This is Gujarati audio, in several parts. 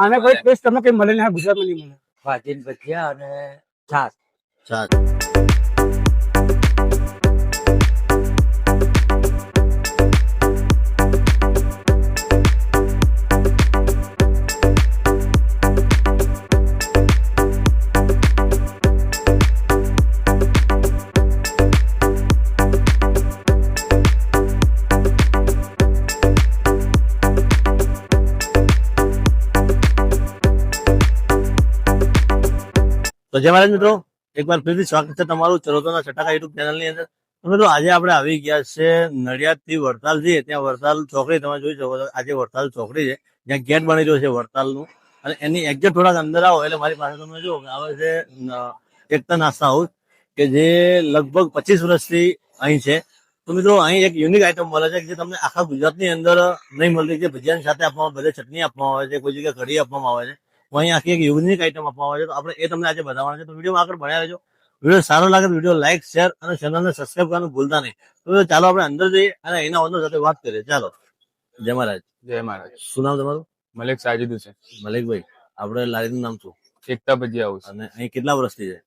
આને કોઈ ટેસ્ટ તમને કઈ મળે નહીં ગુજરાતમાં નહીં મળે. ભાજીન ભજીયા અને છાસ. છાસ. તો જય મહારાજ મિત્રો, એકવાર ફરીથી સ્વાગત છે તમારું ચરોતરના છટાકા યુટ્યુબ ચેનલની અંદર. તો મિત્રો આજે આપણે આવી ગયા છે નડિયાદ થી વડતાલ જઈએ, ત્યાં વડતાલ ચોકડી તમે જોઈ શકો છો. આજે વડતાલ ચોકડી છે જ્યાં ગેટ બની રહ્યો છે વડતાલનું, અને એની એક્ઝેક્ટ થોડાક અંદર આવો એટલે મારી પાસે તમે જુઓ કે આવે છે એકતા નાસ્તા હાઉસ, કે જે લગભગ 25 વર્ષથી અહીં છે. તો મિત્રો અહીં એક યુનિક આઈટમ મળે છે કે જે તમને આખા ગુજરાતની અંદર નહીં મળતી, જે ભજીયાની સાથે આપવામાં બધે ચટણી આપવામાં આવે છે, કોઈ જગ્યાએ કઢી આપવામાં આવે છે. અહીં આખી એક યુનિક આઈટમ આપવામાં આવે છે. તો આપણે એ તમને આજે બતાવવાના છે. તો વિડીયોમાં આગળ ભણ્યા રહેજો. વિડીયો સારો લાગે તો વિડીયો લાઈક, શેર અને ચેનલને સબસ્ક્રાઈબ કરવાનું ભૂલતા નહીં. તો ચાલો આપણે અંદર જઈએ અને એના ઓનર સાથે વાત કરીએ. ચાલો. જય મહારાજ. જય મહારાજ. શું નામ તમારું? મલિક સાજીદ હુસેન. મલિકભાઈ, આપણે લારીનું નામ શું? એકતા ભજીયા હાઉસ. અને અહીં કેટલા વર્ષથી છે?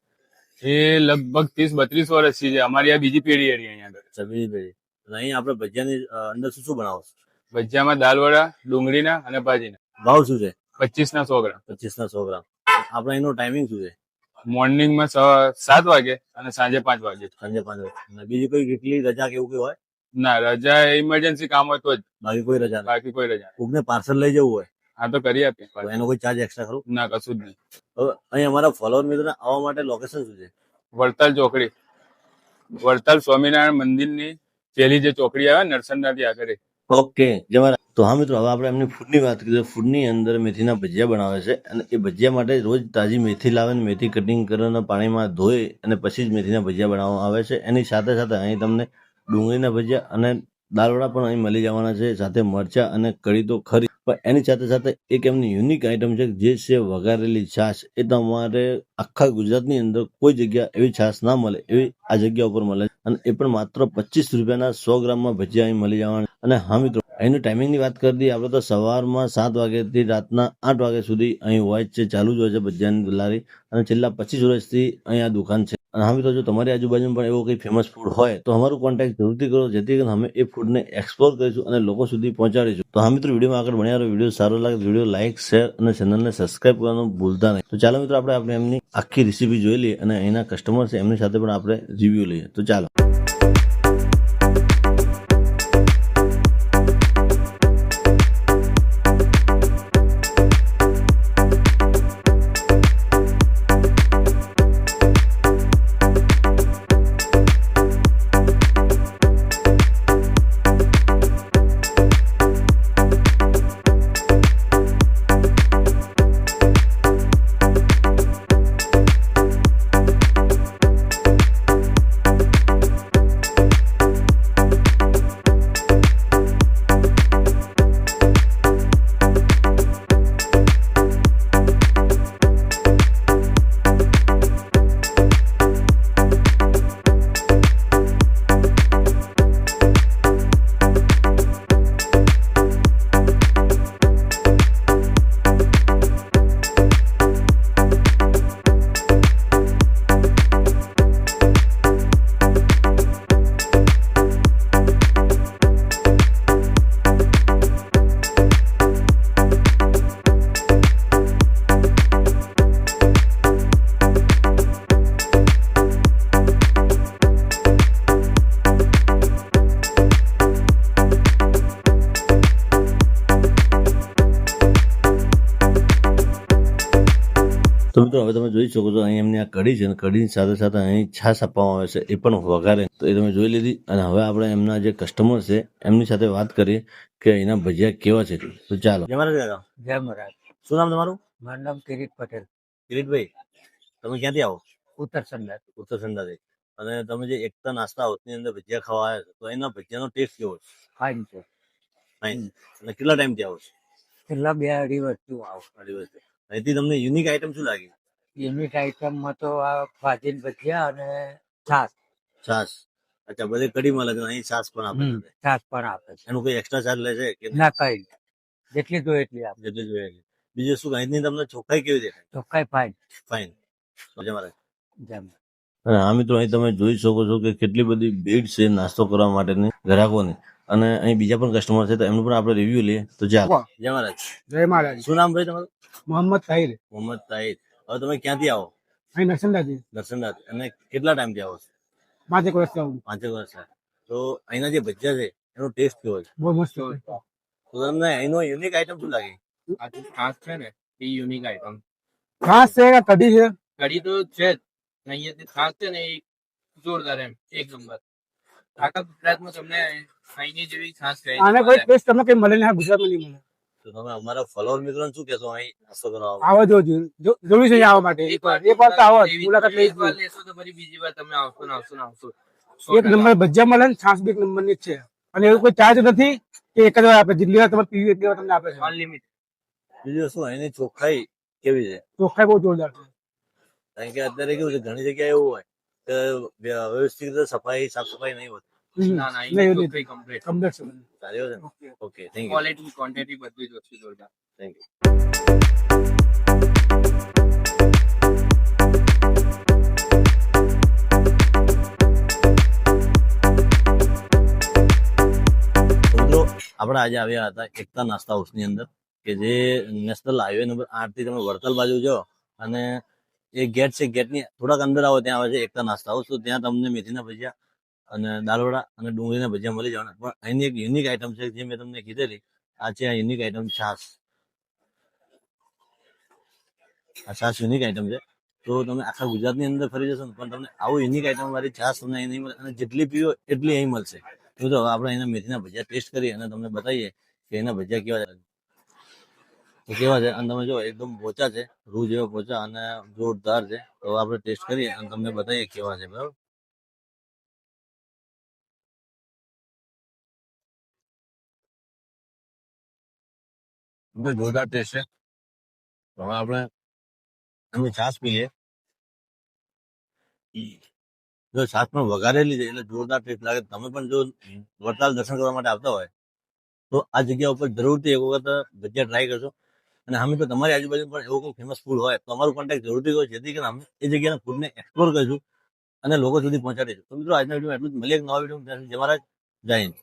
એ લગભગ 30-32 વર્ષથી છે. અમારી આ બીજી પેઢી હતી અહીંયા આગળ. સબીજી ભાઈ, અને અહીં આપણે ભજીયાની અંદર શું શું બનાવો છો? ભજીયામાં દાલવડા, ડુંગળીના અને ભાજીના. ભાવ શું છે? 25 ના 100 ગ્રામ. 25 ના 100 ગ્રામ. આપણે એનો ટાઈમિંગ શું છે? મોર્નિંગમાં 7 વાગે અને સાંજે 5 વાગે. સાંજે 5 વાગે. અને બીજી કોઈ કેટલી રજા કે એવું કઈ હોય? ના, રજા ઇમરજન્સી કામ હોય તો જ, બાકી કોઈ રજા નહીં? બાકી કોઈ રજા. કોકને પાર્સલ લઈ જવું હોય હા તો કરી આપીએ. તો એનો કોઈ ચાર્જ એક્સ્ટ્રા ખરો? ના, કશું જ નહીં. હવે અહીં અમારા ફોલોઅર મિત્રોને આવવા માટે લોકેશન શું છે? વડતાલ ચોકડી, વડતાલ સ્વામિનારાયણ મંદિરની પેલી જે ચોકડી આવે નરસંડાથી આગળ. ઓકે, જમારા. તો હા મિત્રો, હવે આપણે એમની ફૂડની વાત કરીએ. ફૂડની અંદર મેથીના ભજીયા બનાવે છે, અને એ ભજીયા માટે રોજ તાજી મેથી લાવે ને મેથી કટિંગ કરીને પાણીમાં ધોઈ અને પછી જ મેથીના ભજીયા બનાવવામાં આવે છે. એની સાથે સાથે અહીં તમને ડુંગળીના ભજીયા અને દાળવડા પણ અહીં મળી જવાના છે, સાથે મરચા અને કઢી તો ખરી, પણ એની સાથે સાથે એક એમની યુનિક આઈટમ છે જે છે વઘારેલી છાશ. એ તમારે આખા ગુજરાતની અંદર કોઈ જગ્યા એવી છાશ ના મળે એવી આ જગ્યા ઉપર મળે, અને એ પણ માત્ર 25 રૂપિયાના 100 ગ્રામમાં ભજીયા અહીં મળી જવાના. અને હા મિત્રો, અહીંની ટાઈમિંગની વાત કરી દઈએ આપણે તો સવારમાં 7 વાગ્યાથી રાતના 8 વાગ્યા સુધી અહીં હોય છે, ચાલુ જ હોય છે ભજીયાની લારી, અને છેલ્લા 25 વર્ષથી અહીં આ દુકાન છે. અને હા મિત્રો, જો તમારી આજુબાજુમાં પણ એવો કંઈ ફેમસ ફૂડ હોય તો અમારું કોન્ટેક્ટ જરૂરથી કરો, જેથી કરીને અમે એ ફૂડને એક્સપ્લોર કરીશું અને લોકો સુધી પહોંચાડીશું. તો હા મિત્રો, વિડીયોમાં આગળ ભણ્યા રહો. વિડીયો સારો લાગે તો વિડીયો લાઈક, શેર અને ચેનલને સબસ્ક્રાઈબ કરવાનું ભૂલતા નહીં. તો ચાલો મિત્રો, આપણે એમની આખી રેસીપી જોઈ લઈએ અને અહીંના કસ્ટમર છે એમની સાથે પણ આપણે રિવ્યુ લઈએ. તો ચાલો. તો મિત્રો, હવે તમે જોઈ શકો છો અહીં એમની આ કઢી છે, અને કઢીની સાથે સાથે અહીં છાશ આપવામાં આવે છે, એ પણ વઘારે. તો એ તમે જોઈ લીધી. અને હવે આપણે એમના જે કસ્ટમર છે એમની સાથે વાત કરીએ કે અહીંના ભજીયા કેવા છે. તો ચાલો. જય મહારાજ. જય મહારાજ. શું નામ તમારું? મારું નામ કિરીટ પટેલ. કિરીટભાઈ, તમે ક્યાંથી આવો? ઉત્તર સંદાસ. ઉત્તર સંડાથી. અને તમે જે એકતા નાસ્તા હાઉસની અંદર ભજીયા ખાવા આવ્યા છો, તો એના ભજીયાનો ટેસ્ટ કેવો છે? ફાઇન છે. ફાઇન. અને કેટલા ટાઈમથી આવો છો? છેલ્લા 2-2.5 વર્ષથી આવું. અઢી વર્ષથી. અહીંથી તમને યુનિક આઈટમ શું લાગી? યુનિક આઈટમમાં તો આ ભાજીન ભજીયા અને છાસ. છાશ. અચ્છા, બધે કઢી મળે છે, અહીં છાશ પણ આપે છે. છાસ પણ આપે છે. એનું કોઈ એક્સ્ટ્રા ચાર્જ લે છે કે ના, કઈ જેટલી જોઈએ એટલી આપે. જેટલી જોઈએ એટલી? બીજું શું અહીંની તમને ચોખ્ખાઈ કેવી દેખાય? ચોખ્ખાઈ ફાઇન. ફાઇન. જય મહારાજ. જેમ અને હા મિત્રો, અહીં તમે જોઈ શકો છો કે કેટલી બધી ભીડ છે નાસ્તો કરવા માટેની ગ્રાહકોની. અને અહીં બીજા પણ કસ્ટમર છે તો એમનું પણ આપણે રિવ્યુ લઈએ. તો જા. વાહ. જય મહારાજ. જય મહારાજ. શું નામ ભાઈ તમારું? મોહમ્મદ તાહિર. મોહમ્મદ તાહિર. હવે તમે ક્યાંથી આવો? અહીં નરસંદાથી દર્શનદાસ. અને કેટલા ટાઈમથી આવો છો? 5 વર્ષ થયા. 5 વર્ષ થાય. તો અહીંના જે ભજીયા છે એનો ટેસ્ટ કેવો છે? બહુ મસ્ત હોય. તો તમને અહીંનો યુનિક આઈટમ શું લાગી? આ જે છાશ છે ને એ યુનિક આઈટમ. ખાસ છે કે કઢી છે. કઢી તો છે જ. અહીંયાથી છાશ છે ને એ જોરદાર એમ એક નંબર. આખા ગુજરાતમાં તમને અહીંની જેવી છાશ છે આને કોઈ ટેસ્ટ તમને કઈ મળે નહીં ગુજરાતમાં નહીં મળે. તો તમે અમારા ફોલોઅર મિત્રોને શું કહેશો અહીં નાસ્તો કરવા આવો? આવો જરૂર છે આવવા માટે. એક વાર તો આવો જ. મુલાકાત લઈ એક વાર લેશો તો ફરી બીજી વાર તમે આવશો ને આવશો ને આવશો. એક નંબર ભજીયા મળે ને છાસ બી એક નંબર ની જ છે. અને એવું કોઈ ચાર્જ નથી કે એક જ વાર આપે. જેટલી વાર તમે પીવી એટલી વાર તમને આપે છે. અનલિમિટેડ. બીજું શું અહીંની ચોખ્ખાઈ કેવી છે? ચોખ્ખાઈ બહુ જોરદાર છે. કારણ કે અત્યારે કેવું છે ઘણી જગ્યાએ એવું હોય કે વ્યવસ્થિત રીતે સાફ સફાઈ નહીં હોતી. ના ના નહીં, એ એવું ચોખ્ખાઈ કમ્પ્લીટ. કમ્પ્લીટ છે. સારી હોય છે ને? Okay, thank you. Quality quantity બધું જ વસ્તુ જોરદાર. Thank you. મિત્રો, આપણે આજે આવ્યા હતા એકતા નાસ્તા હાઉસની અંદર, કે જે નેશનલ હાઈવે નંબર 8 થી તમે વડતાલ બાજુ જાઓ અને એ ગેટ છે, ગેટની થોડાક અંદર આવો ત્યાં આવે છે એકતા નાસ્તા હાઉસ. તો ત્યાં તમને મેથીના ભજીયા અને દાળવડા અને ડુંગળીના ભજીયા મળી જવાના. પણ અહીંની એક યુનિક આઈટમ છે જે મેં તમને કીધેલી. આ છે આ યુનિક આઈટમ છાશ. આ છાશ યુનિક આઈટમ છે. તો તમે આખા ગુજરાતની અંદર ફરી જશો ને પણ તમને આવું યુનિક આઈટમ વાળી છાશ તમને અહીં નહીં મળે. અને જેટલી પીવો એટલી અહીં મળશે. તો હવે આપણે એના મેથીના ભજીયા ટેસ્ટ કરીએ અને તમને બતાવીએ કે એના ભજીયા કેવા છે. તો કેવા છે અને તમે જો એકદમ પોચા છે, રૂ જેવા પોચા અને જોરદાર છે. તો આપણે ટેસ્ટ કરીએ અને તમને બતાવીએ કેવા છે. બરાબર, જોરદાર ટેસ્ટ છે. તો હવે આપણે એની છાશ પીએ. જો છાશ પણ વઘારેલી છે એટલે જોરદાર ટેસ્ટ લાગે. તમે પણ જો વડતાલ દર્શન કરવા માટે આવતા હોય તો આ જગ્યા ઉપર જરૂરથી એક વખત ભજીયા ટ્રાય કરજો. અને અમે તો તમારી આજુબાજુ પણ એવું કોઈ ફેમસ ફૂડ હોય તો અમારું કોન્ટેક્ટ જરૂરથી કરો, જેથી કરીને અમે એ જગ્યાના ફૂડને એક્સપ્લોર કરીશું અને લોકો સુધી પહોંચાડીશું. તો મિત્રો આજના વિડીયો એટલું જ. મળીએ એક નવા વિડીયો. જય મહારાજ, જય હિન્દ.